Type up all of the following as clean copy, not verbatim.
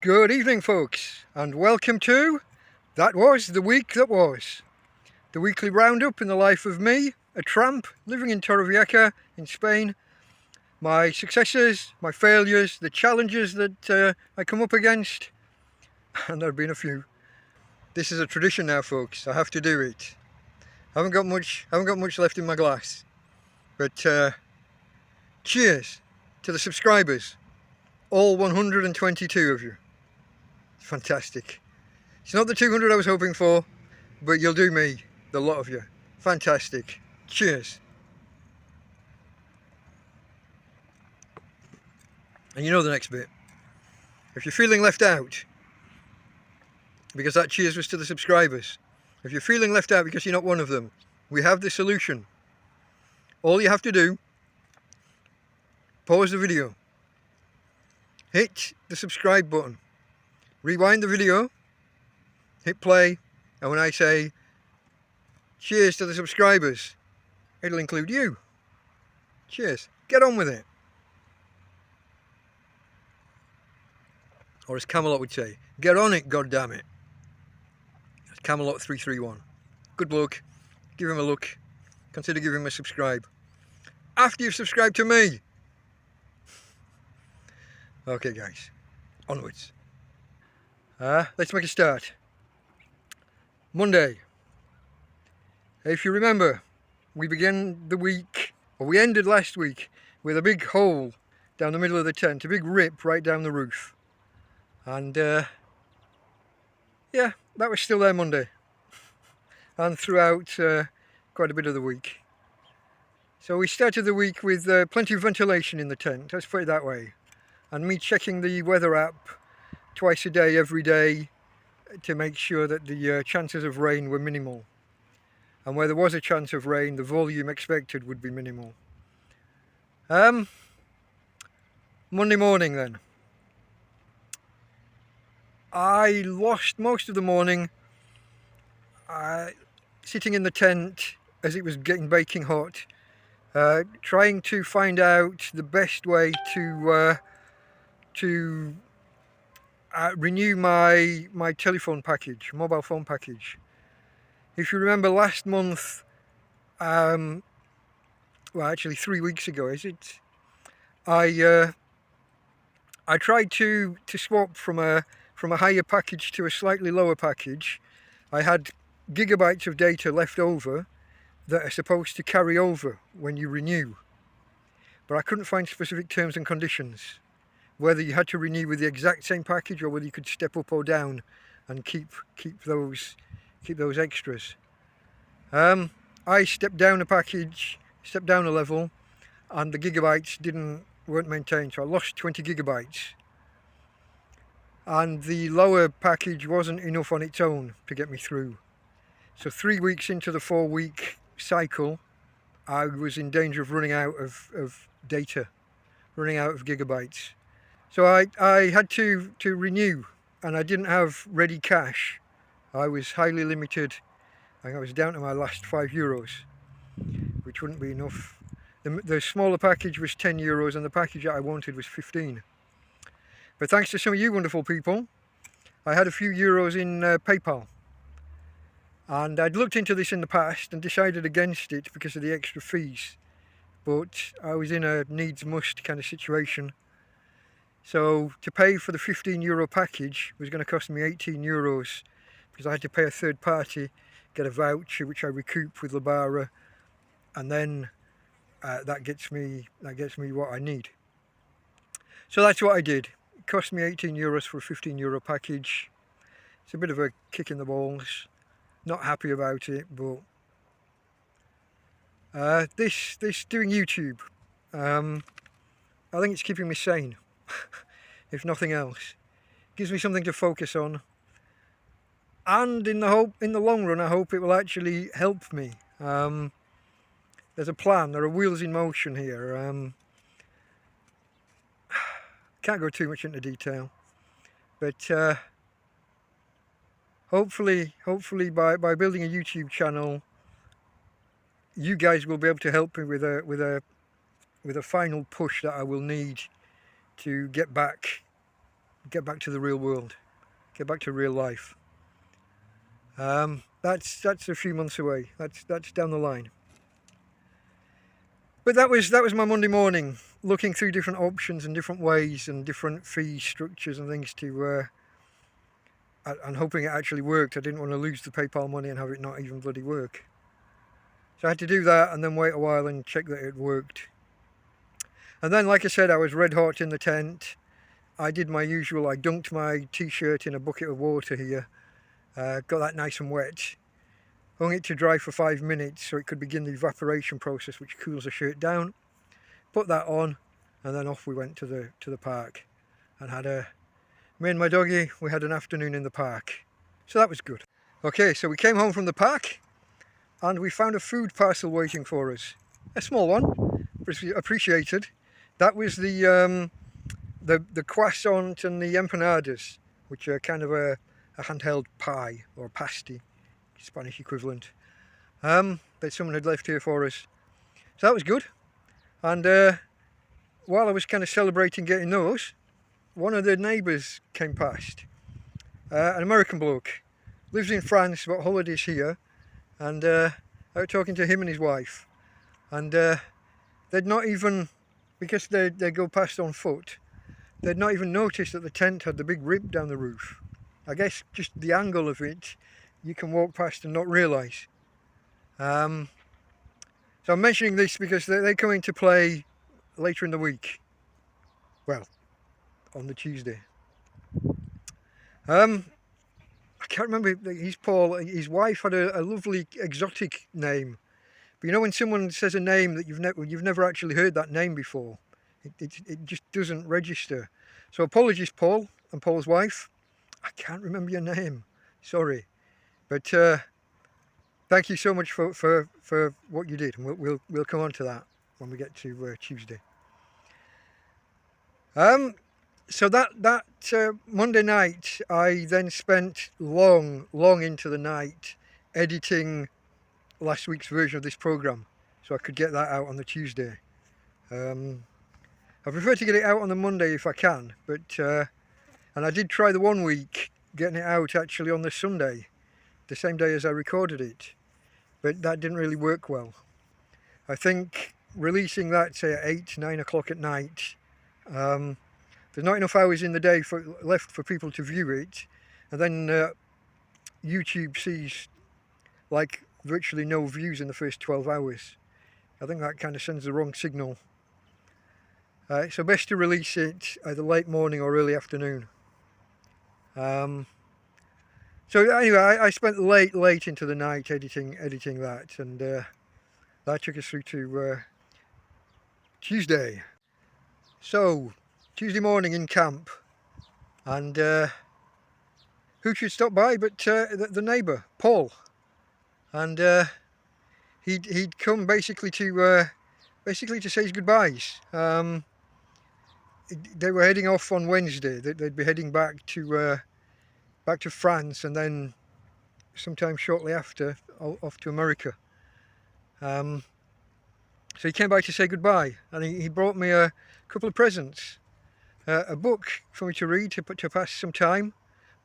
Good evening, folks, and welcome to That Was the Week That Was, the weekly roundup in the life of me, a tramp living in Torrevieja in Spain, my successes, my failures, the challenges that I come up against, and there have been a few. This is a tradition now, folks. I have to do it. I haven't got much left in my glass, but cheers to the subscribers, all 122 of you. Fantastic. It's not the 200 I was hoping for, but you'll do me, the lot of you. Fantastic. Cheers. And you know the next bit. If you're feeling left out, because that cheers was to the subscribers, if you're feeling left out because you're not one of them, we have the solution. All you have to do, pause the video, hit the subscribe button, rewind the video, hit play, and when I say cheers to the subscribers, it'll include you. Cheers. Get on with it. Or as Camelot would say, get on it, goddammit. That's Camelot 331. Good bloke. Give him a look. Consider giving him a subscribe. After you've subscribed to me. Okay, guys. Onwards. Let's make a start. Monday. If you remember, we began the week, or we ended last week, with a big hole down the middle of the tent, a big rip right down the roof. And yeah, that was still there Monday. And throughout quite a bit of the week. So we started the week with plenty of ventilation in the tent, let's put it that way. And me checking the weather app twice a day, every day, to make sure that the chances of rain were minimal. And where there was a chance of rain, the volume expected would be minimal. Monday morning then. I lost most of the morning sitting in the tent as it was getting baking hot, trying to find out the best way to renew my telephone package, mobile phone package. If you remember last month, well actually 3 weeks ago, is it? I tried to swap from a higher package to a slightly lower package. I had gigabytes of data left over that are supposed to carry over when you renew, but I couldn't find specific terms and conditions, whether you had to renew with the exact same package or whether you could step up or down and keep those extras. I stepped down a package, stepped down a level, and the gigabytes weren't maintained, so I lost 20 gigabytes. And the lower package wasn't enough on its own to get me through. So 3 weeks into the 4-week cycle, I was in danger of running out of data, running out of gigabytes. So I had to renew, and I didn't have ready cash. I was highly limited. I think I was down to my last €5, which wouldn't be enough. The smaller package was €10 and the package that I wanted was 15. But thanks to some of you wonderful people, I had a few euros in PayPal. And I'd looked into this in the past and decided against it because of the extra fees. But I was in a needs-must kind of situation. So to pay for the €15 package was going to cost me €18 because I had to pay a third party, get a voucher which I recoup with Lebara, and then that gets me what I need. So that's what I did. It cost me €18 for a €15 package. It's a bit of a kick in the balls. Not happy about it, but this doing YouTube, I think it's keeping me sane, if nothing else. Gives me something to focus on, and in the long run, I hope it will actually help me. There's a plan. There are wheels in motion here. Can't go too much into detail, but hopefully by building a YouTube channel, you guys will be able to help me with a final push that I will need to get back get back to the real world, get back to real life. That's a few months away. That's down the line. But that was my Monday morning, looking through different options and different ways and different fee structures and things to, and hoping it actually worked. I didn't want to lose the PayPal money and have it not even bloody work. So I had to do that and then wait a while and check that it worked. And then, like I said, I was red hot in the tent. I did my usual, I dunked my t-shirt in a bucket of water here, got that nice and wet, hung it to dry for 5 minutes so it could begin the evaporation process which cools the shirt down, put that on, and then off we went to the park and had me and my doggy, we had an afternoon in the park. So that was good. Okay, so we came home from the park and we found a food parcel waiting for us. A small one, appreciated. That was the croissant and the empanadas, which are kind of a handheld pie or pasty, Spanish equivalent, that someone had left here for us. So that was good. And while I was kind of celebrating getting those, one of the neighbours came past, an American bloke, lives in France, got holidays here, and I was talking to him and his wife, and they'd not even, because they go past on foot, they'd not even noticed that the tent had the big rip down the roof. I guess just the angle of it, you can walk past and not realise. So I'm mentioning this because they come into play later in the week. Well, on the Tuesday. I can't remember, he's Paul, his wife had a lovely exotic name. But you know when someone says a name that you've never actually heard that name before, it just doesn't register. So apologies, Paul and Paul's wife. I can't remember your name, sorry. But thank you so much for what you did, and we'll come on to that when we get to Tuesday. So that Monday night, I then spent long into the night editing last week's version of this programme, so I could get that out on the Tuesday. I prefer to get it out on the Monday if I can, but and I did try the one week getting it out actually on the Sunday, the same day as I recorded it, but that didn't really work well. I think releasing that, say, at 8-9 o'clock at night, there's not enough hours in the day left for people to view it, and then YouTube sees like virtually no views in the first 12 hours. I think that kind of sends the wrong signal. So best to release it either late morning or early afternoon. So anyway, I spent late into the night editing that, and that took us through to Tuesday. So Tuesday morning in camp, and who should stop by but the neighbour, Paul, and he'd come basically to say his goodbyes. They were heading off on Wednesday. They'd be heading back to France, and then sometime shortly after off to America. So he came by to say goodbye, and he brought me a couple of presents. A book for me to read to pass some time,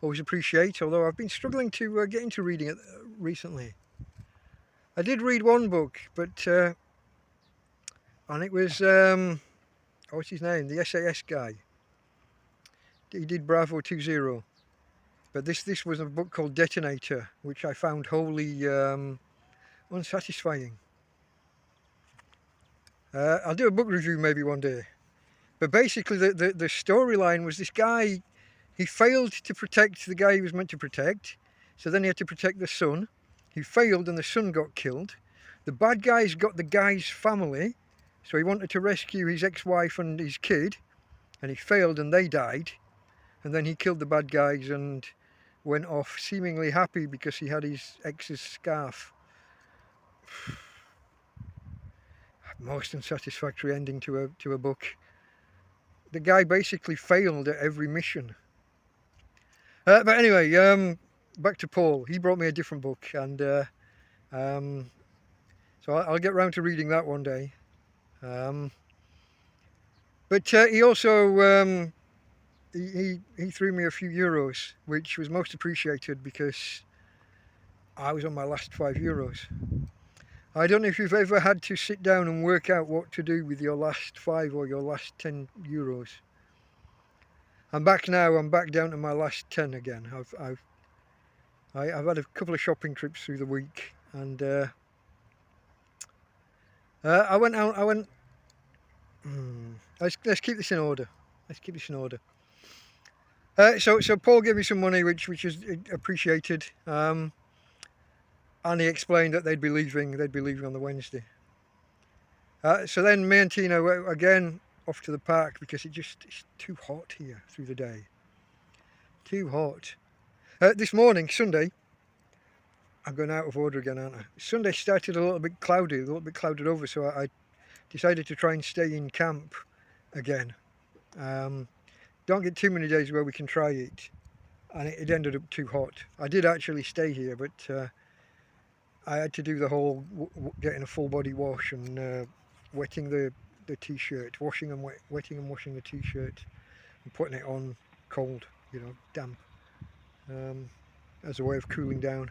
always appreciate, although I've been struggling to get into reading it recently. I did read one book, but and it was what's his name, the SAS guy. He did Bravo 20, but this was a book called Detonator, which I found wholly unsatisfying. I'll do a book review maybe one day. But basically the storyline was this guy, he failed to protect the guy he was meant to protect, so then he had to protect the son. He failed and the son got killed. The bad guys got the guy's family, so he wanted to rescue his ex-wife and his kid, and he failed and they died. And then he killed the bad guys and went off seemingly happy because he had his ex's scarf. Most unsatisfactory ending to a book. The guy basically failed at every mission. But anyway, back to Paul. He brought me a different book, and so I'll get round to reading that one day. But he also he threw me a few euros, which was most appreciated because I was on my last €5. I don't know if you've ever had to sit down and work out what to do with your last 5 or your last €10. I'm back now. I'm back down to my last 10 again. I've had a couple of shopping trips through the week, and I went out. Let's keep this in order. Let's keep this in order. So Paul gave me some money, which is appreciated. And he explained that they'd be leaving on the Wednesday. So then me and Tina were again off to the park because it's too hot here through the day. Too hot. This morning, Sunday, I'm going out of order again, aren't I? Sunday started a little bit clouded over, so I decided to try and stay in camp again. Don't get too many days where we can try it, and it ended up too hot. I did actually stay here, but I had to do the whole getting a full body wash and wetting the t-shirt, wetting and washing the t-shirt and putting it on cold, damp, as a way of cooling down.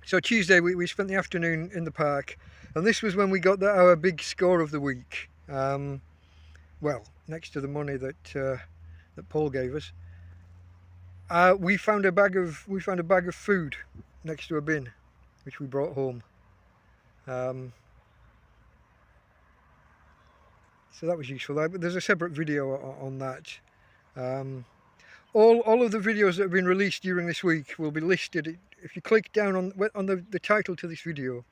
So Tuesday we spent the afternoon in the park, and this was when we got our big score of the week. Well, next to the money that Paul gave us. We found a bag of food next to a bin, which we brought home. So that was useful. There's a separate video on that. All of the videos that have been released during this week will be listed. If you click down on the title to this video,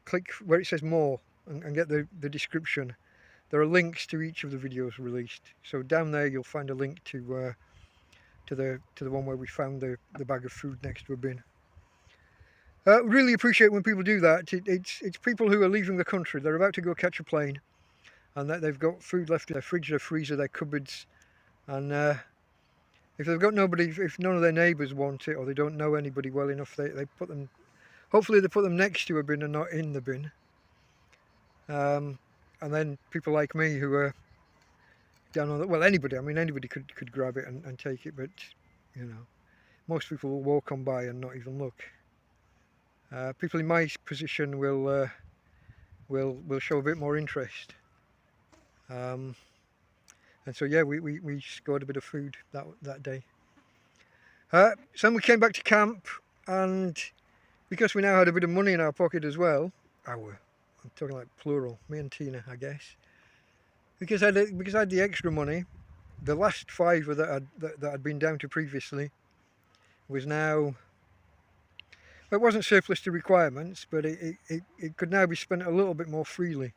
click where it says more and get the description. There are links to each of the videos released. So down there you'll find a link to the one where we found the bag of food next to a bin. Really appreciate when people do that. It's people who are leaving the country. They're about to go catch a plane, and they've got food left in their fridge, their freezer, their cupboards, and if they've got nobody, if none of their neighbours want it, or they don't know anybody well enough, they put them. Hopefully they put them next to a bin and not in the bin. And then people like me who are down on well, anybody. I mean, anybody could grab it and take it, but most people will walk on by and not even look. People in my position will show a bit more interest. And so yeah, we scored a bit of food that day. So then we came back to camp, and because we now had a bit of money in our pocket as well, I'm talking like plural, me and Tina, I guess. Because I had the extra money, the last fiver that I'd been down to previously was now. It wasn't surplus to requirements, but it could now be spent a little bit more freely.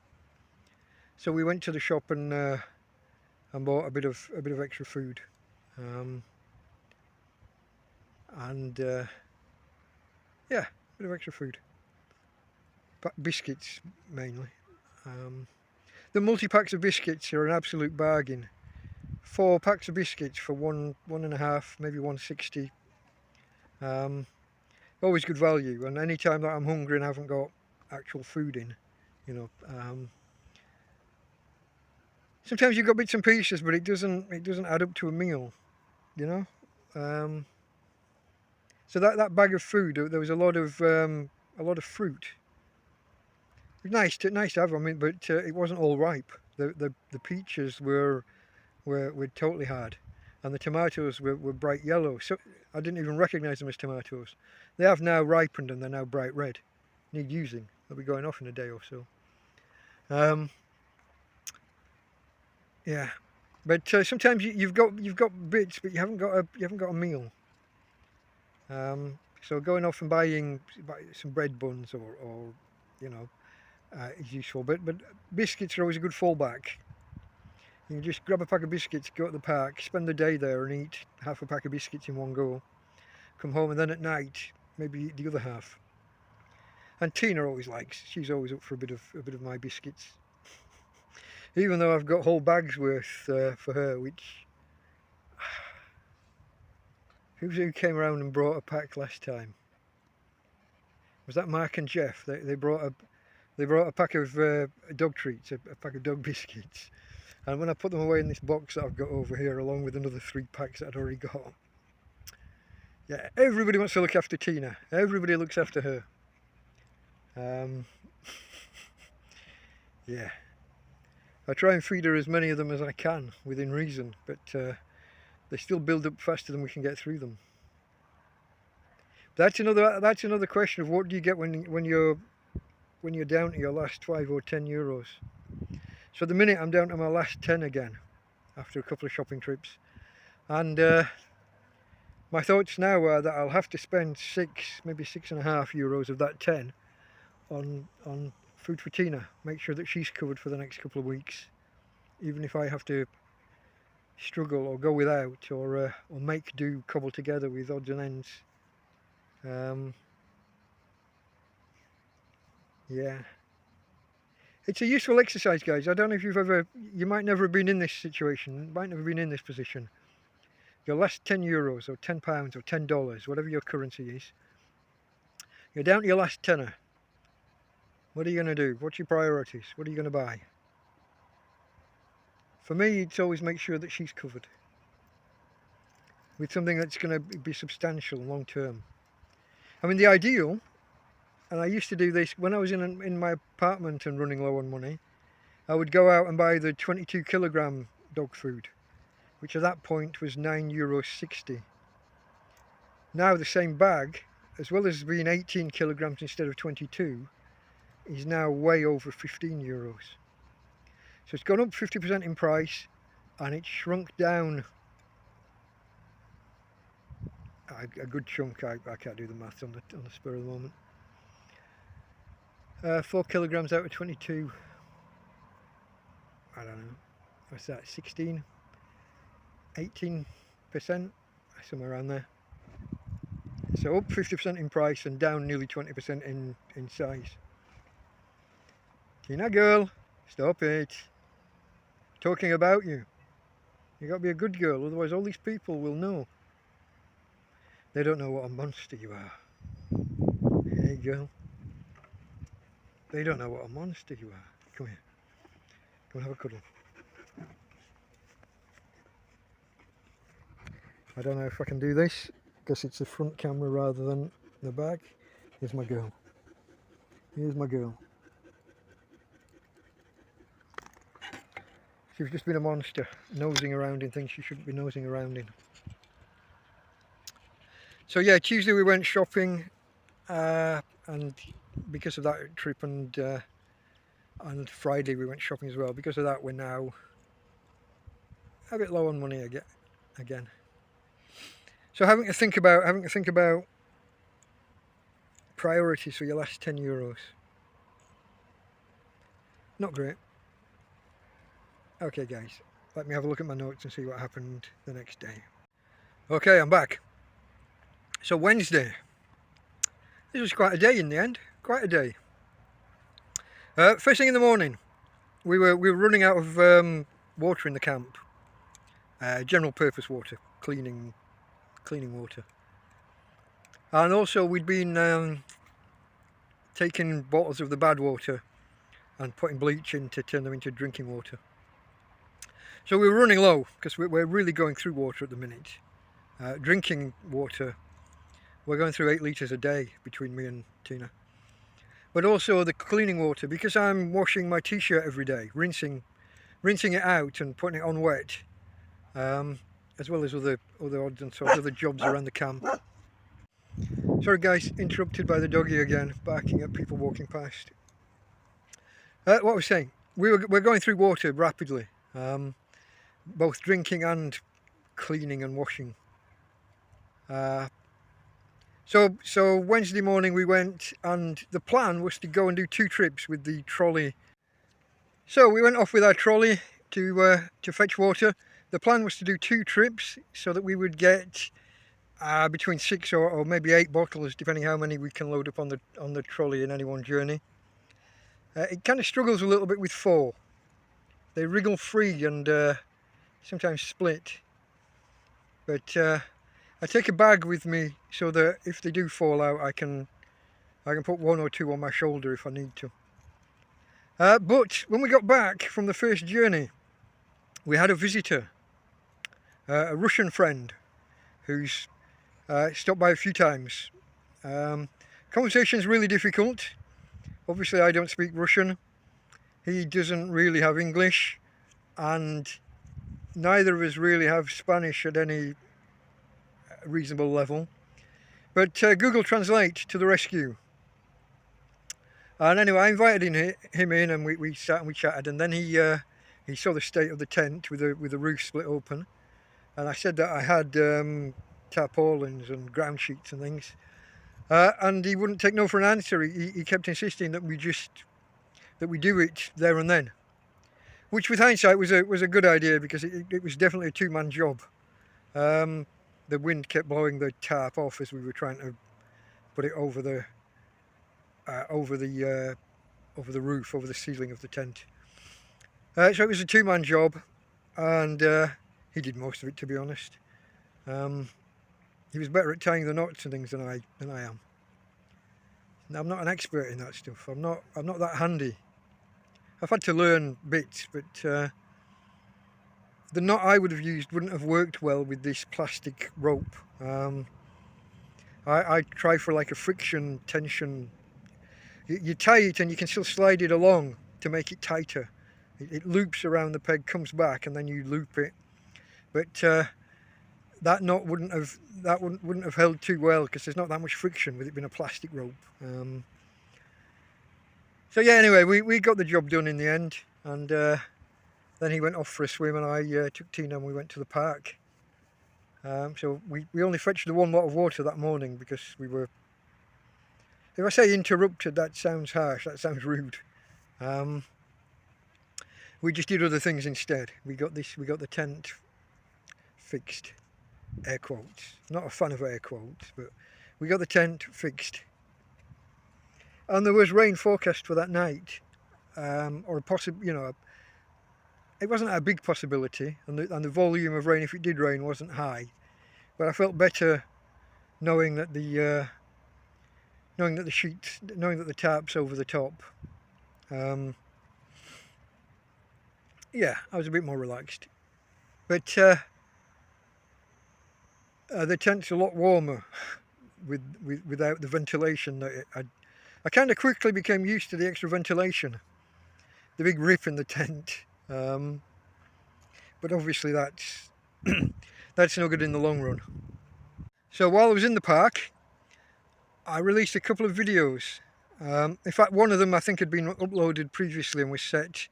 So we went to the shop and bought a bit of extra food, yeah, a bit of extra food. Biscuits mainly. The multi-packs of biscuits are an absolute bargain. 4 packs of biscuits for one and a half, maybe 1.60. Always good value, and any time that I'm hungry and haven't got actual food in, sometimes you've got bits and pieces, but it doesn't add up to a meal, So that bag of food, there was a lot of fruit. It was nice to have. I mean, but it wasn't all ripe. The peaches were totally hard, and the tomatoes were bright yellow. So I didn't even recognise them as tomatoes. They have now ripened and they're now bright red. Need using. They'll be going off in a day or so. Yeah, but sometimes you've got bits, but you haven't got a meal. So going off and buying some bread buns or is useful. But biscuits are always a good fallback. You can just grab a pack of biscuits, go to the park, spend the day there and eat half a pack of biscuits in one go. Come home, and then at night maybe eat the other half. And Tina she's always up for a bit of my biscuits. Even though I've got whole bags worth for her, which who came around and brought a pack last time? Was that Mark and Jeff? They brought a pack of dog treats, a pack of dog biscuits. And when I put them away in this box that I've got over here, along with another 3 packs that I'd already got, yeah, everybody wants to look after Tina. Everybody looks after her. Yeah, I try and feed her as many of them as I can within reason, but they still build up faster than we can get through them. That's another question of what do you get when you're down to your last 5 or 10 euros. So at the minute I'm down to my last 10 again after a couple of shopping trips, and my thoughts now are that I'll have to spend maybe 6.5 euros of that 10 on food for Tina. Make sure that she's covered for the next couple of weeks, even if I have to struggle or go without, or make do, cobble together with odds and ends. Yeah, it's a useful exercise, guys. I don't know if you might never have been in this situation, might never have been in this position. Your last 10 euros or 10 pounds or $10, whatever your currency is, you're down to your last tenner. What are you going to do? What's your priorities? What are you going to buy? For me, it's always make sure that she's covered with something that's going to be substantial long term. I mean, the ideal, and I used to do this when I was in my apartment and running low on money, I would go out and buy the 22 kilogram dog food, which at that point was €9.60. Now the same bag, as well as being 18 kilograms instead of 22, is now way over 15 euros. So it's gone up 50% in price, and it's shrunk down a good chunk. I can't do the maths on the spur of the moment. 4 kilograms out of 22. I don't know. What's that? 16, 18%, somewhere around there. So up 50% in price and down nearly 20% in size. Tina girl, stop it. Talking about you. You got to be a good girl, otherwise all these people will know. They don't know what a monster you are. Hey girl. They don't know what a monster you are. Come here. Come and have a cuddle. I don't know if I can do this, because it's the front camera rather than the back. Here's my girl. Here's my girl. She's just been a monster, nosing around in things she shouldn't be nosing around in. So yeah, Tuesday we went shopping, and because of that trip, and Friday we went shopping as well. Because of that, we're now a bit low on money again. So having to think about priorities for your last 10 euros. Not great. Okay guys, let me have a look at my notes and see what happened the next day. Okay, I'm back. So Wednesday. This was quite a day in the end, quite a day. First thing in the morning, we were running out of water in the camp. General purpose water, cleaning water. And also we'd been taking bottles of the bad water and putting bleach in to turn them into drinking water. So we were running low, because we're really going through water at the minute. Drinking water, we're going through 8 litres a day between me and Tina. But also the cleaning water, because I'm washing my t-shirt every day, rinsing it out and putting it on wet, as well as other odds and sorts, other jobs around the camp. Sorry guys, interrupted by the doggy again, barking at people walking past. What I was saying, we're going through water rapidly. Both drinking and cleaning and washing. So Wednesday morning we went, and the plan was to go and do 2 trips with the trolley. So we went off with our trolley to fetch water. The plan was to do 2 trips so that we would get between 6 or maybe 8 bottles, depending how many we can load up on the trolley in any one journey. It kind of struggles a little bit with 4. They wriggle free and sometimes split. But I take a bag with me so that if they do fall out, I can put 1 or 2 on my shoulder if I need to. But when we got back from the first journey, we had a visitor, a Russian friend, who's stopped by a few times. Conversation's really difficult. Obviously I don't speak Russian, he doesn't really have English, and neither of us really have Spanish at any reasonable level. But Google Translate to the rescue. And anyway, I invited him in, and we sat and we chatted, and then he saw the state of the tent with the roof split open, and I said that I had tarpaulins and ground sheets and things, and he wouldn't take no for an answer. He kept insisting that we do it there and then, which with hindsight was a good idea, because it was definitely a two-man job. The wind kept blowing the tarp off as we were trying to put it over the roof, over the ceiling of the tent. So it was a two-man job, and he did most of it, to be honest. He was better at tying the knots and things than I am. Now, I'm not an expert in that stuff. I'm not that handy. I've had to learn bits, but the knot I would have used wouldn't have worked well with this plastic rope. I try for like a friction tension. You tie it and you can still slide it along to make it tighter. It loops around the peg, comes back, and then you loop it. But that knot wouldn't have held too well, because there's not that much friction with it being a plastic rope. So yeah, anyway, we got the job done in the end, and then he went off for a swim, and I took Tina and we went to the park. So we only fetched the one lot of water that morning, because we were, if I say interrupted, that sounds harsh, that sounds rude. We just did other things instead. We got the tent fixed, air quotes. Not a fan of air quotes, but we got the tent fixed. And there was rain forecast for that night, or a possible, it wasn't a big possibility, and the volume of rain, if it did rain, wasn't high. But I felt better knowing that the sheets, knowing that the tarp's over the top. Yeah, I was a bit more relaxed. But the tent's a lot warmer without the ventilation. I kind of quickly became used to the extra ventilation, the big rip in the tent. But obviously that's that's no good in the long run. So while I was in the park, I released a couple of videos. In fact, one of them I think had been uploaded previously and was set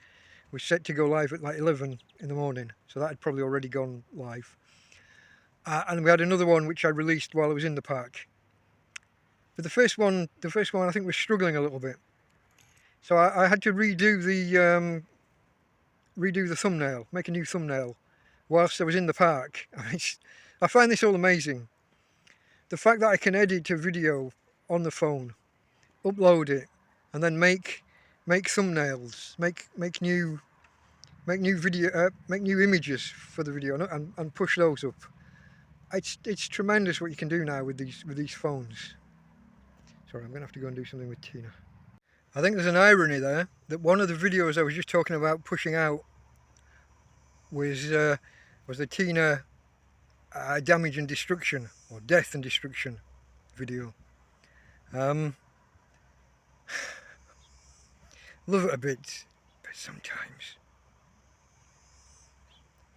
to go live at like 11 in the morning, so that had probably already gone live. And we had another one which I released while I was in the park. But the first one I think was struggling a little bit, so I had to redo the thumbnail, make a new thumbnail whilst I was in the park. I find this all amazing. The fact that I can edit a video on the phone, upload it, and then make thumbnails, make new video, make new images for the video, and push those up. It's tremendous what you can do now with these phones. Sorry, I'm gonna have to go and do something with Tina. I think there's an irony there, that one of the videos I was just talking about pushing out was the Tina damage and destruction, or death and destruction video. Love it a bit, but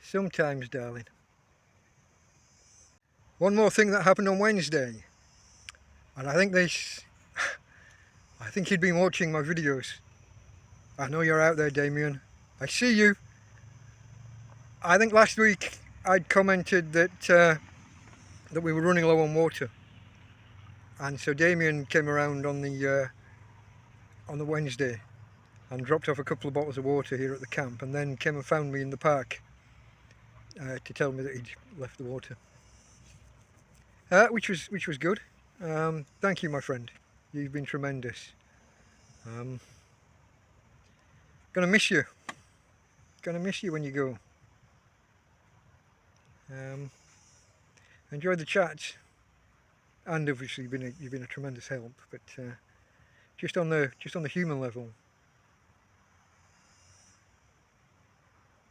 sometimes, darling. One more thing that happened on Wednesday, and I think he'd been watching my videos. I know you're out there, Damian. I see you. I think last week I'd commented that we were running low on water, and so Damian came around on the Wednesday and dropped off a couple of bottles of water here at the camp, and then came and found me in the park to tell me that he'd left the water, which was good. Thank you, my friend. You've been tremendous. Gonna miss you. Gonna miss you when you go. Enjoyed the chats, and obviously you've been a tremendous help. But just on the human level,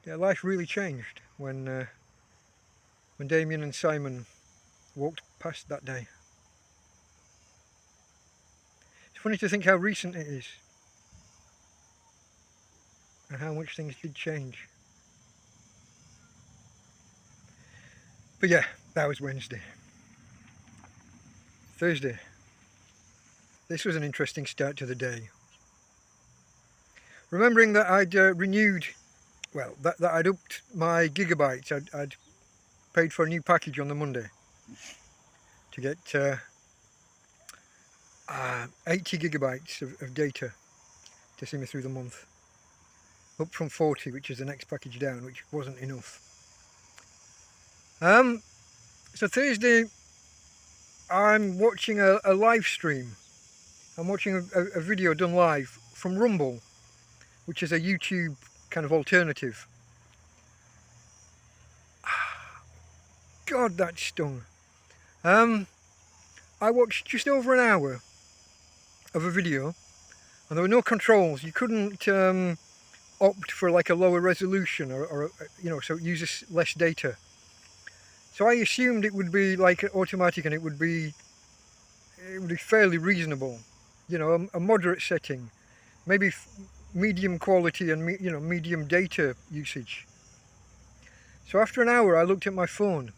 Yeah, life really changed when Damian and Simon walked past that day. It's funny to think how recent it is and how much things did change. But yeah, that was Wednesday. Thursday. This was an interesting start to the day. Remembering that I'd renewed, well, that I'd upped my gigabytes. I'd paid for a new package on the Monday to get 80 gigabytes of data to see me through the month. Up from 40, which is the next package down, which wasn't enough. So Thursday, I'm watching a live stream. I'm watching a video done live from Rumble, which is a YouTube kind of alternative. God, that stung. I watched just over an hour of a video, and there were no controls. You couldn't opt for like a lower resolution or you know, so it uses less data. So I assumed it would be like automatic, and it would be fairly reasonable, you know, a moderate setting, maybe medium quality and you know, medium data usage. So after an hour I looked at my phone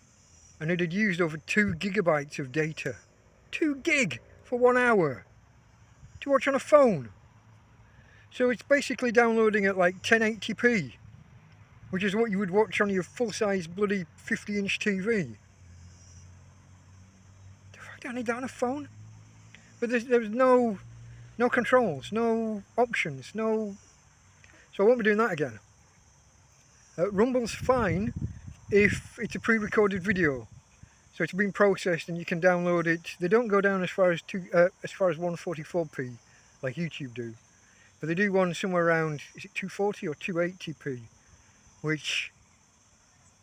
and it had used over 2 gigabytes of data. 2 gig for 1 hour to watch on a phone. So it's basically downloading at like 1080p, which is what you would watch on your full-size bloody 50-inch TV. The fuck do I need that on a phone? But there's no controls, no options, no... So I won't be doing that again. Rumble's fine if it's a pre-recorded video. So it's been processed and you can download it. They don't go down as far as 144p like YouTube do. But they do one somewhere around, is it 240 or 280p? Which,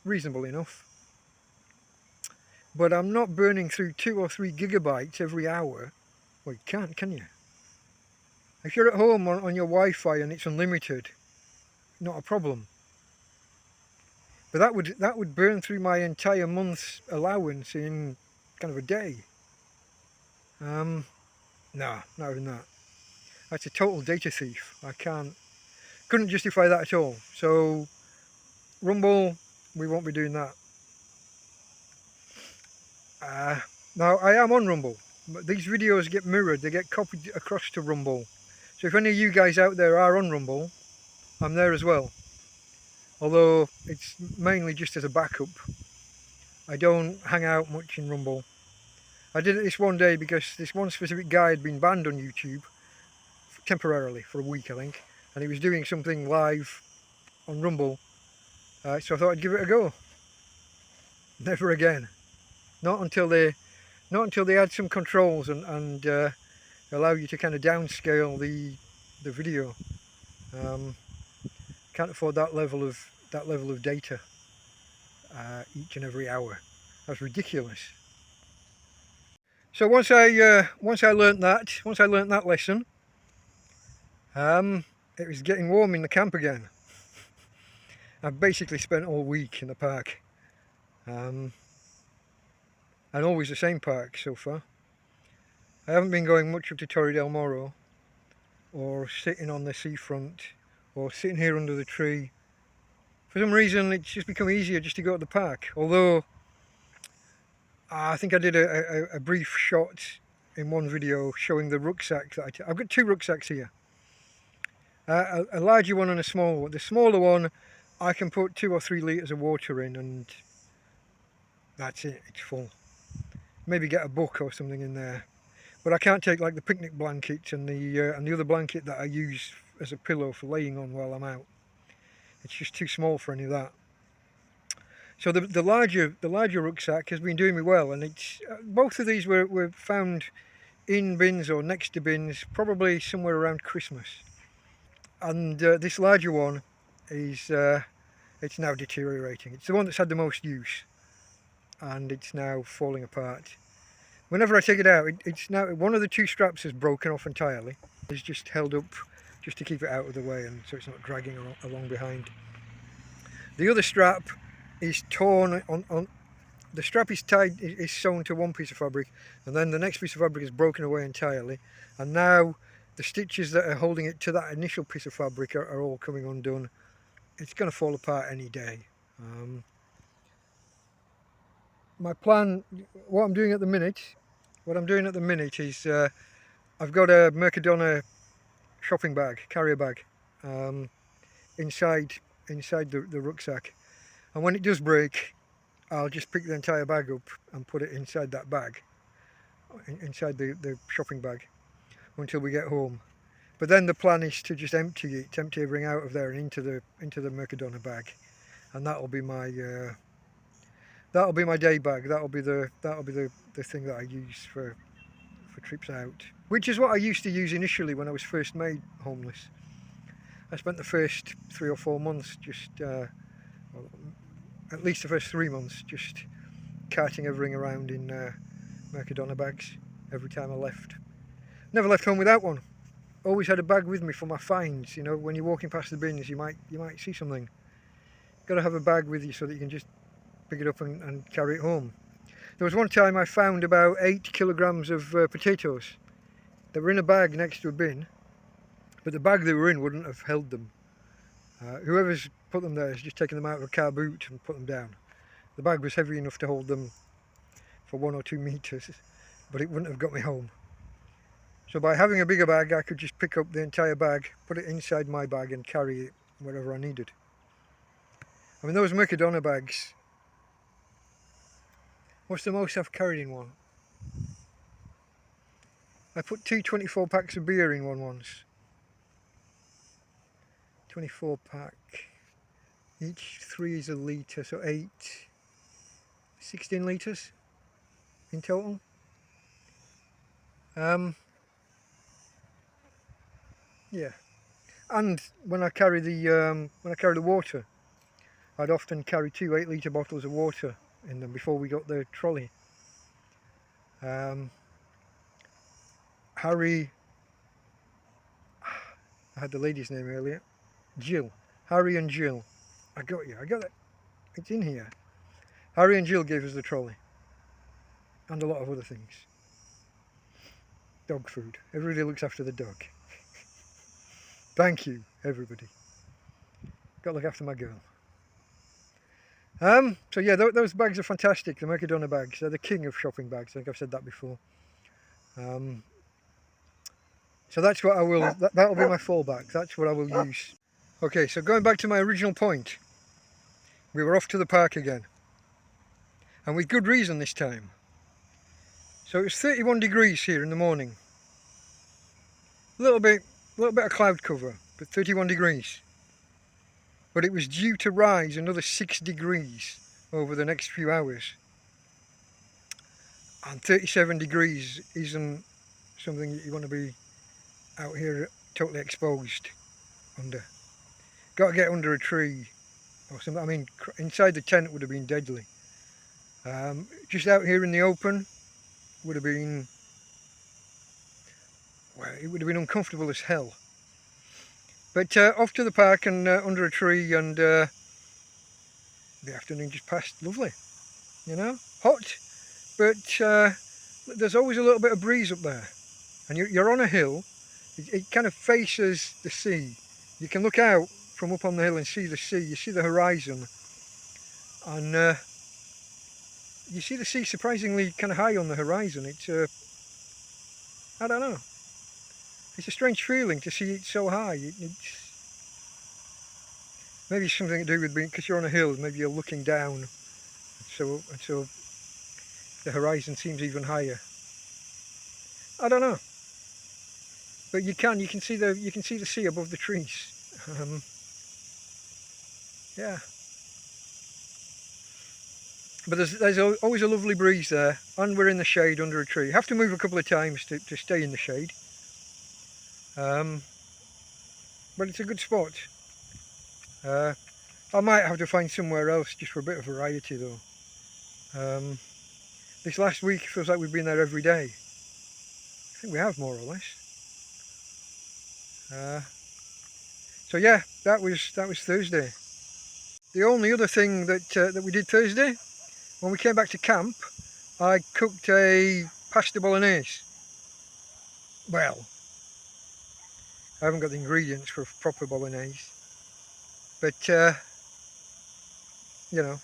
reasonable enough. But I'm not burning through 2 or 3 gigabytes every hour. Well, you can't, can you? If you're at home on your Wi-Fi and it's unlimited, not a problem. But that would burn through my entire month's allowance in kind of a day. No, not even that. That's a total data thief. Couldn't justify that at all. So Rumble, we won't be doing that. Now I am on Rumble, but these videos get mirrored, they get copied across to Rumble. So if any of you guys out there are on Rumble, I'm there as well. Although it's mainly just as a backup. I don't hang out much in Rumble. I did it this one day because this one specific guy had been banned on YouTube temporarily for a week, I think, and he was doing something live on Rumble. So I thought I'd give it a go. Never again. Not until they add some controls and allow you to kind of downscale the video. Can't afford that level of data each and every hour. That's ridiculous. So once I learnt that lesson, it was getting warm in the camp again. I've basically spent all week in the park, and always the same park so far. I haven't been going much up to Torre del Moro, or sitting on the seafront, or sitting here under the tree. For some reason it's just become easier just to go to the park, although I think I did a brief shot in one video showing the rucksack that I've got 2 rucksacks here. A larger one and a small one. The smaller one I can put 2 or 3 litres of water in and that's it, it's full. Maybe get a book or something in there. But I can't take like the picnic blanket and the other blanket that I use as a pillow for laying on while I'm out. It's just too small for any of that. So the larger rucksack has been doing me well, and it's both of these were found in bins or next to bins probably somewhere around Christmas. And this larger one is it's now deteriorating. It's the one that's had the most use, and it's now falling apart. Whenever I take it out, it's now, one of the 2 straps is broken off entirely. It's just held up just to keep it out of the way and so it's not dragging along behind. The other strap is torn on the strap is tied, is sewn to one piece of fabric, and then the next piece of fabric is broken away entirely, and now the stitches that are holding it to that initial piece of fabric are all coming undone. It's going to fall apart any day. My plan, what I'm doing at the minute is I've got a Mercadona shopping bag, carrier bag, inside the rucksack, and when it does break, I'll just pick the entire bag up and put it inside that bag, inside the shopping bag, until we get home. But then the plan is to just empty everything out of there and into the Mercadona bag, and that'll be my day bag. That'll be the thing that I use for trips out, which is what I used to use initially when I was first made homeless. I spent the first 3 or 4 months just, well, at least the first 3 months, just carting everything around in Mercadona bags every time I left. Never left home without one. Always had a bag with me for my finds. You know, when you're walking past the bins, you might see something. Got to have a bag with you so that you can just pick it up and carry it home. There was one time I found about 8 kilograms of potatoes. They were in a bag next to a bin, but the bag they were in wouldn't have held them. Whoever's put them there has just taken them out of a car boot and put them down. The bag was heavy enough to hold them for 1 or 2 meters, but it wouldn't have got me home. So by having a bigger bag, I could just pick up the entire bag, put it inside my bag and carry it wherever I needed. I mean, those Mercadona bags, what's the most I've carried in one? I put 2 24 packs of beer in one once. 24 pack, each 3 is a litre, so 16 litres in total. Yeah, and when I carry the water, I'd often carry 2 8-litre bottles of water in them before we got the trolley. Harry, I had the lady's name earlier, Jill, Harry and Jill, I got it, it's in here. Harry and Jill gave us the trolley, and a lot of other things. Dog food, everybody looks after the dog. Thank you, everybody. Got to look after my girl. So yeah, those bags are fantastic. The Mercadona bags, they're the king of shopping bags. I think I've said that before. So that's what I will, that'll be my fallback. That's what I will use. Okay, so going back to my original point, we were off to the park again. And with good reason this time. So it was 31 degrees here in the morning. A little bit of cloud cover, but 31 degrees. But it was due to rise another 6 degrees over the next few hours. And 37 degrees isn't something that you want to be out here totally exposed under. Got to get under a tree or something. I mean, inside the tent would have been deadly. Just out here in the open would have been, well, it would have been uncomfortable as hell. But off to the park and under a tree, and the afternoon just passed lovely. You know, hot, but there's always a little bit of breeze up there. And you're on a hill, it kind of faces the sea. You can look out from up on the hill and see the sea, you see the horizon. And you see the sea surprisingly kind of high on the horizon. It's, I don't know. It's a strange feeling to see it so high. It's maybe something to do with being, because you're on a hill, maybe you're looking down, so the horizon seems even higher. I don't know, but you can see the sea above the trees. Yeah, but there's always a lovely breeze there, and we're in the shade under a tree. Have to move a couple of times to stay in the shade. But it's a good spot. I might have to find somewhere else just for a bit of variety though. This last week feels like we've been there every day. I think we have, more or less. So yeah, that was Thursday. The only other thing that we did Thursday, when we came back to camp, I cooked a pasta bolognese. Well, I haven't got the ingredients for a proper bolognese, but you know,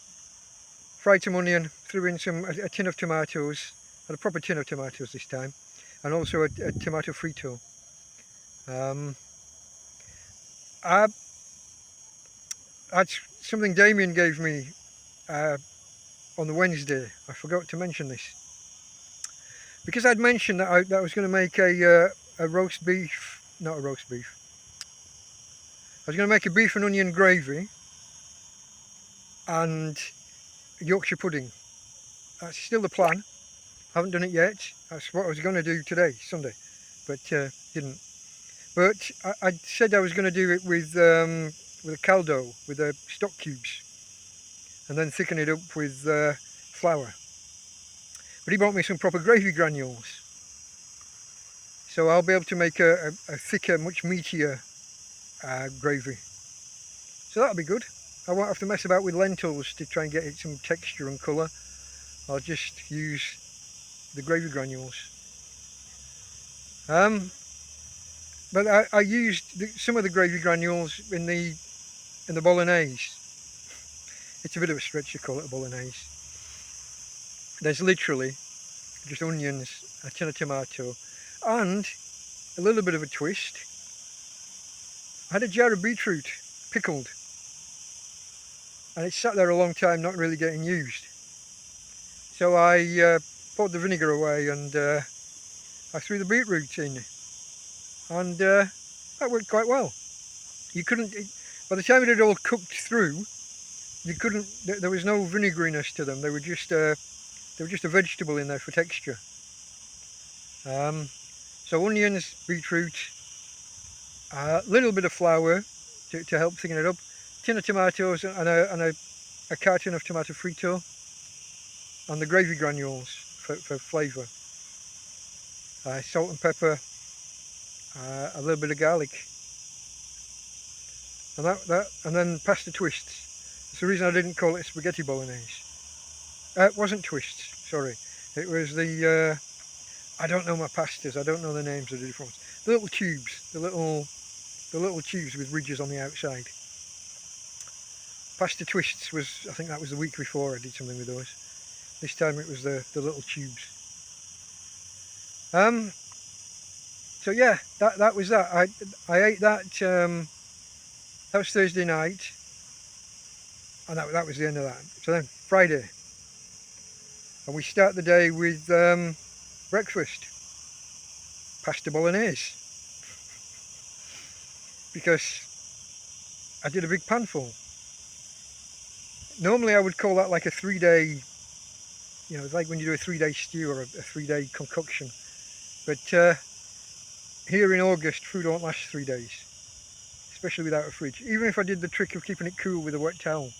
fried some onion, threw in a tin of tomatoes, had a proper tin of tomatoes this time, and also a tomato frito. I That's something Damian gave me on the Wednesday. I forgot to mention this because I'd mentioned that I was going to make a roast beef, not a roast beef. I was going to make a beef and onion gravy and Yorkshire pudding. That's still the plan. I haven't done it yet. That's what I was going to do today, Sunday, but didn't. But I said I was going to do it with a caldo, with stock cubes, and then thicken it up with flour. But he bought me some proper gravy granules, so I'll be able to make a thicker, much meatier gravy. So that'll be good. I won't have to mess about with lentils to try and get it some texture and colour. I'll just use the gravy granules. But I used some of the gravy granules in the bolognese. It's a bit of a stretch to call it a bolognese. There's literally just onions, a tin of tomato, and a little bit of a twist. I had a jar of beetroot, pickled, and it sat there a long time not really getting used. So I poured the vinegar away and I threw the beetroot in, and that worked quite well. You couldn't, by the time it had all cooked through, you couldn't, there was no vinegariness to them. They were just a vegetable in there for texture. So onions, beetroot, a little bit of flour to help thicken it up, tin of tomatoes and a carton of tomato frito, and the gravy granules for flavour. Salt and pepper, a little bit of garlic, and then pasta twists. That's the reason I didn't call it spaghetti bolognese. It wasn't twists, sorry. It was the I don't know my pastas. I don't know the names of the different ones. The little tubes, the little tubes with ridges on the outside. Pasta twists was, I think that was the week before I did something with those. This time it was the little tubes. So yeah, that was that. I ate that. That was Thursday night, and that was the end of that. So then Friday, and we start the day with breakfast, pasta bolognese, because I did a big panful. Normally I would call that like a 3-day, you know, it's like when you do a 3-day stew or a 3-day concoction. But here in August, food don't last 3 days, especially without a fridge. Even if I did the trick of keeping it cool with a wet towel,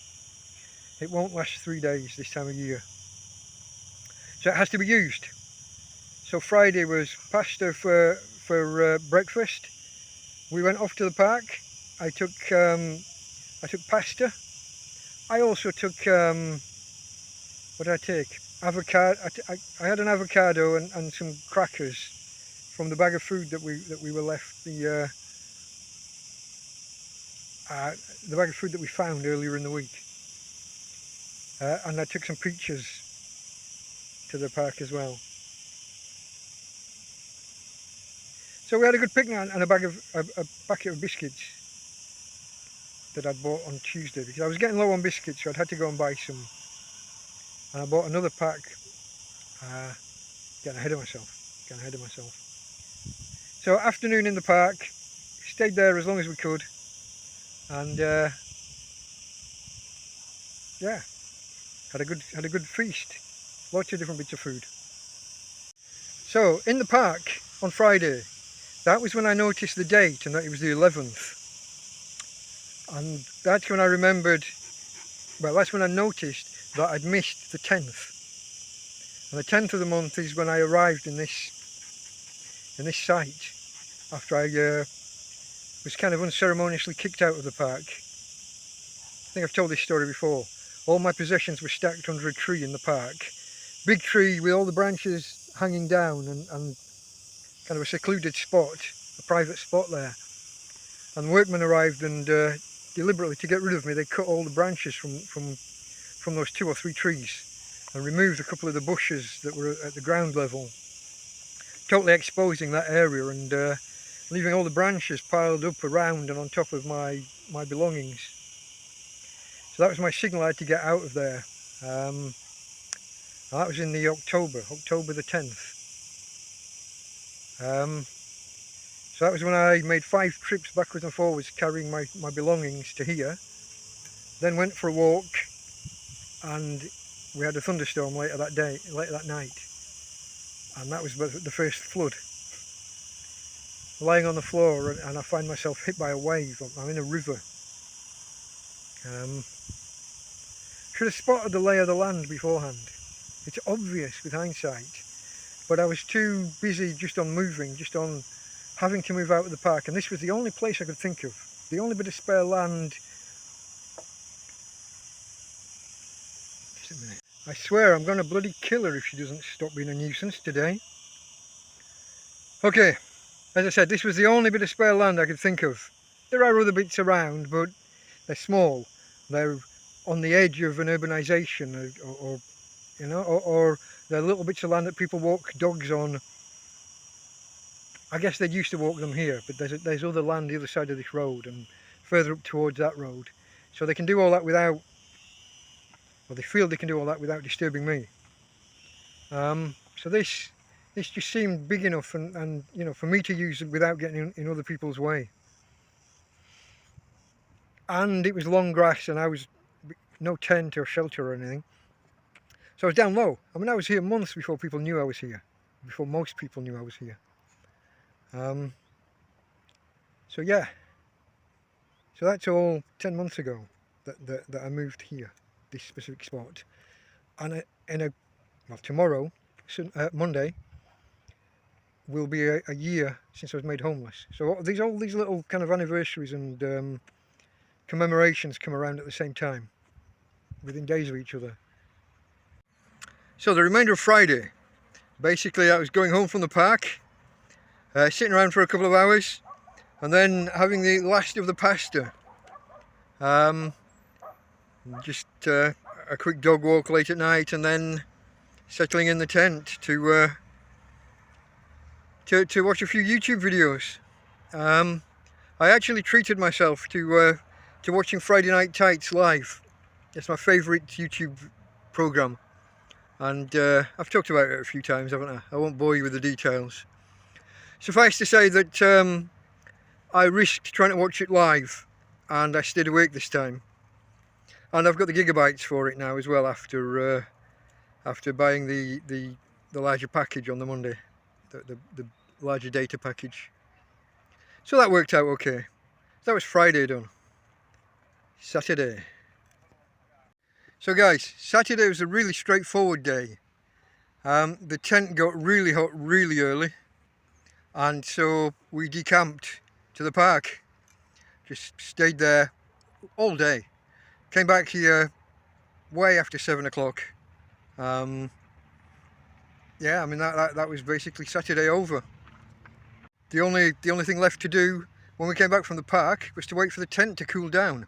it won't last 3 days this time of year. So it has to be used. So Friday was pasta for breakfast. We went off to the park. I took pasta. I also took what did I take? Avocado. I had an avocado and some crackers from the bag of food that we were left, the bag of food that we found earlier in the week. And I took some peaches to the park as well. So we had a good picnic and a packet of biscuits that I'd bought on Tuesday, because I was getting low on biscuits, so I'd had to go and buy some. And I bought another pack. Getting ahead of myself. So afternoon in the park, stayed there as long as we could, and yeah, had a good feast. Lots of different bits of food. So in the park on Friday, that was when I noticed the date and that it was the 11th. And that's when I remembered, well, that's when I noticed that I'd missed the 10th. And the 10th of the month is when I arrived in this site, after I was kind of unceremoniously kicked out of the park. think I've told this story before. All my possessions were stacked under a tree in the park. Big tree with all the branches hanging down, and kind of a secluded spot, a private spot there. And the workmen arrived, and deliberately, to get rid of me, they cut all the branches from those 2 or 3 trees and removed a couple of the bushes that were at the ground level, totally exposing that area and leaving all the branches piled up around and on top of my belongings. So that was my signal. I had to get out of there. That was in the October the 10th. So that was when I made 5 trips backwards and forwards carrying my belongings to here. Then went for a walk, and we had a thunderstorm later that night. And that was the first flood. Lying on the floor, and I find myself hit by a wave. I'm in a river. Should have spotted the lay of the land beforehand. It's obvious with hindsight, but I was too busy just on moving, just on having to move out of the park, and this was the only place I could think of, the only bit of spare land. Just a minute. I swear I'm going to bloody kill her if she doesn't stop being a nuisance today. Okay, as I said, this was the only bit of spare land I could think of. There are other bits around, but they're small. They're on the edge of an urbanisation, or you know, or they're little bits of land that people walk dogs on. I guess they used to walk them here, but there's other land the other side of this road and further up towards that road. So they can do all that without, well, they feel they can do all that without disturbing me. So this just seemed big enough and you know, for me to use without getting in other people's way. And it was long grass, and I was no tent or shelter or anything. So I was down low. I mean, I was here months before people knew I was here, before most people knew I was here. So yeah, so that's all 10 months ago that I moved here, this specific spot. And well, tomorrow, Monday, will be a year since I was made homeless. So all these little kind of anniversaries and commemorations come around at the same time, within days of each other. So the remainder of Friday, basically I was going home from the park, sitting around for a couple of hours, and then having the last of the pasta. Just a quick dog walk late at night, and then settling in the tent to watch a few YouTube videos. I actually treated myself to watching Friday Night Tights live. It's my favourite YouTube programme, and I've talked about it a few times, haven't I? I won't bore you with the details. Suffice to say that I risked trying to watch it live, and I stayed awake this time. And I've got the gigabytes for it now as well, after buying the larger package on the Monday, the larger data package. So that worked out okay. That was Friday done. Saturday. So guys, Saturday was a really straightforward day. The tent got really hot really early, and so we decamped to the park. Just stayed there all day. Came back here way after 7 o'clock. Yeah, I mean that was basically Saturday over. The only thing left to do when we came back from the park was to wait for the tent to cool down,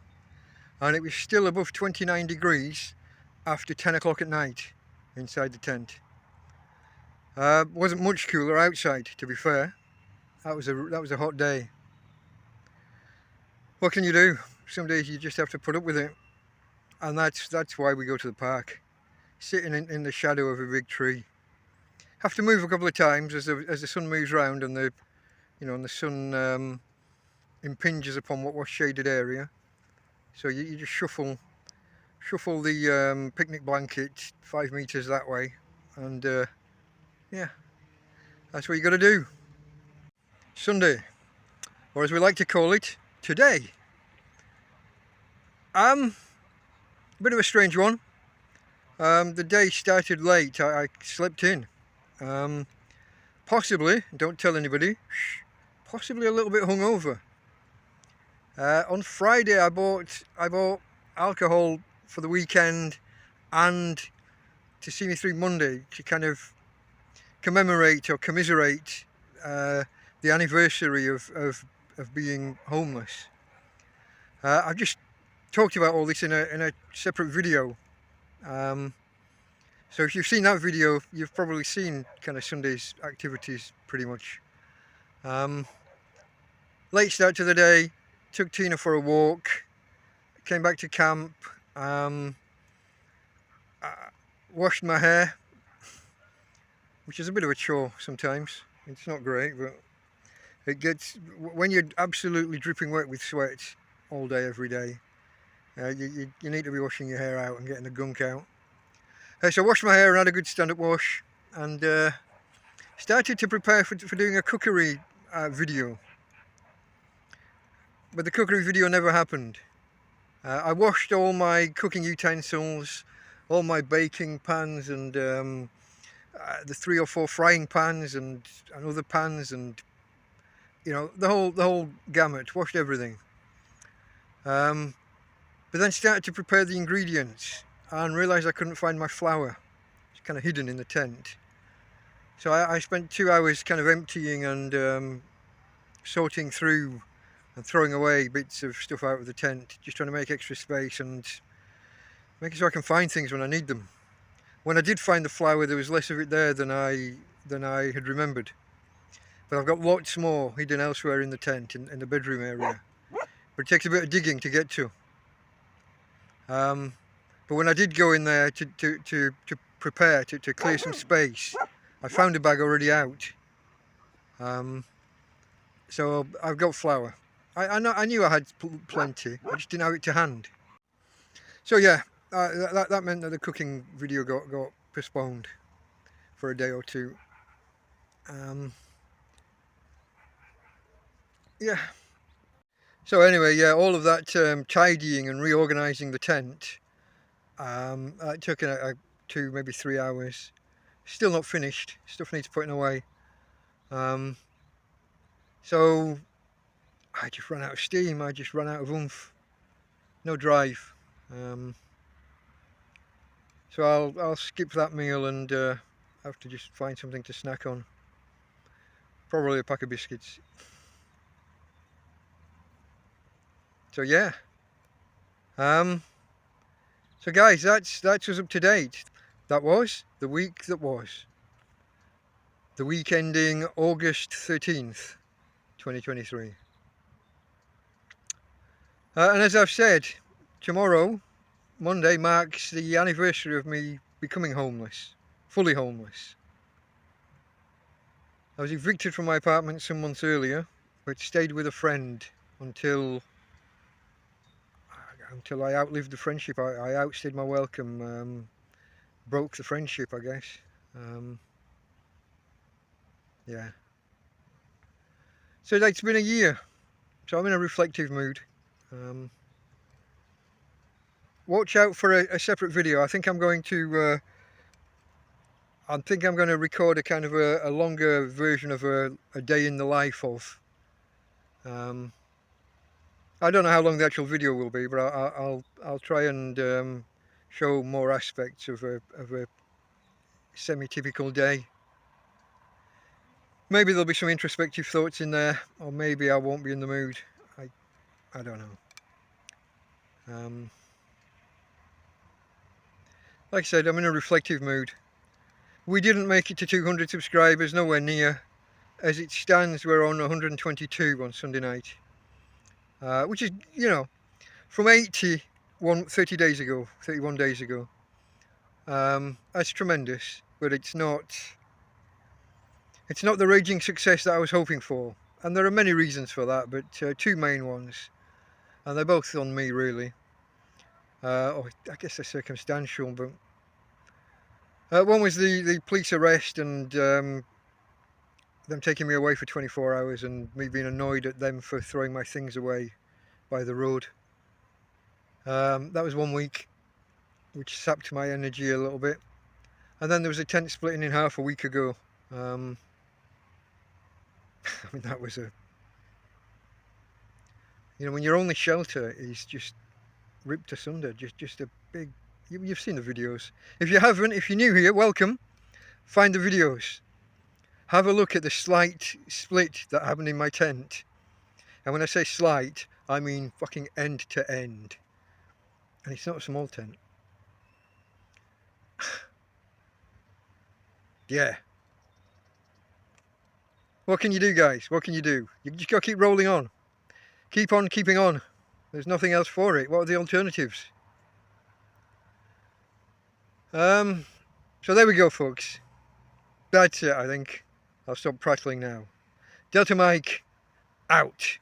and it was still above 29 degrees after 10 o'clock at night inside the tent. Wasn't much cooler outside, to be fair. That was a hot day. What can you do? Some days you just have to put up with it, and that's why we go to the park, sitting in the shadow of a big tree. Have to move a couple of times as the sun moves round, and the sun impinges upon what was shaded area. So you just shuffle the picnic blanket 5 meters that way, and yeah, that's what you got to do. Sunday, or as we like to call it, today. A bit of a strange one. The day started late. I slept in. Possibly, don't tell anybody, possibly a little bit hungover. On Friday I bought alcohol for the weekend and to see me through Monday to kind of commemorate or commiserate the anniversary of being homeless. I've just talked about all this in a separate video. So if you've seen that video, you've probably seen kind of Sunday's activities pretty much. Late start to the day, took Tina for a walk, came back to camp, washed my hair, which is a bit of a chore sometimes. It's not great, but it gets, when you're absolutely dripping wet with sweat all day, every day, you need to be washing your hair out and getting the gunk out. So I washed my hair and had a good stand-up wash, and started to prepare for doing a cookery video. But the cookery video never happened. I washed all my cooking utensils, all my baking pans, and the 3 or 4 frying pans and other pans, and you know, the whole gamut. Washed everything. But then started to prepare the ingredients and realised I couldn't find my flour. It's kind of hidden in the tent. So I spent 2 hours kind of emptying and sorting through and throwing away bits of stuff out of the tent, just trying to make extra space and making sure I can find things when I need them. When I did find the flour, there was less of it there than I had remembered. But I've got lots more hidden elsewhere in the tent, in the bedroom area. But it takes a bit of digging to get to. But when I did go in there to prepare, to clear some space, I found a bag already out. So I've got flour. I knew I had plenty, I just didn't have it to hand. So yeah, that meant that the cooking video got postponed for a day or two. Yeah. So anyway, yeah, all of that tidying and reorganising the tent, it took 2, maybe 3 hours. Still not finished, stuff needs putting away. So I just ran out of steam, I just ran out of oomph, no drive. So I'll skip that meal and have to just find something to snack on. Probably a pack of biscuits. So yeah. So guys, that's us up to date. That was the week that was. The week ending August 13th, 2023. And as I've said, tomorrow, Monday, marks the anniversary of me becoming homeless, fully homeless. I was evicted from my apartment some months earlier, but stayed with a friend until I outlived the friendship. I outstayed my welcome, broke the friendship, I guess. Yeah. So it's been a year, so I'm in a reflective mood. Watch out for a separate video. I think I'm going to record a kind of a longer version of a day in the life of. I don't know how long the actual video will be, but I'll try and show more aspects of a semi-typical day. Maybe there'll be some introspective thoughts in there, or maybe I won't be in the mood. I don't know. Like I said, I'm in a reflective mood. We didn't make it to 200 subscribers, nowhere near. As it stands, we're on 122 on Sunday night. Which is, you know, from 31 days ago. That's tremendous, but it's not the raging success that I was hoping for. And there are many reasons for that, but 2 main ones. And they're both on me, really. I guess they're circumstantial, but one was the police arrest and them taking me away for 24 hours and me being annoyed at them for throwing my things away by the road. That was 1 week, which sapped my energy a little bit. And then there was a tent splitting in half a week ago. I mean, that was you know, when your only shelter is just ripped asunder. Just a big... You've seen the videos. If you haven't, if you're new here, welcome. Find the videos. Have a look at the slight split that happened in my tent. And when I say slight, I mean fucking end to end. And it's not a small tent. Yeah. What can you do, guys? What can you do? You just got to keep rolling on. Keep on keeping on. There's nothing else for it. What are the alternatives? So there we go, folks. That's it, I think. I'll stop prattling now. Delta Mike, out.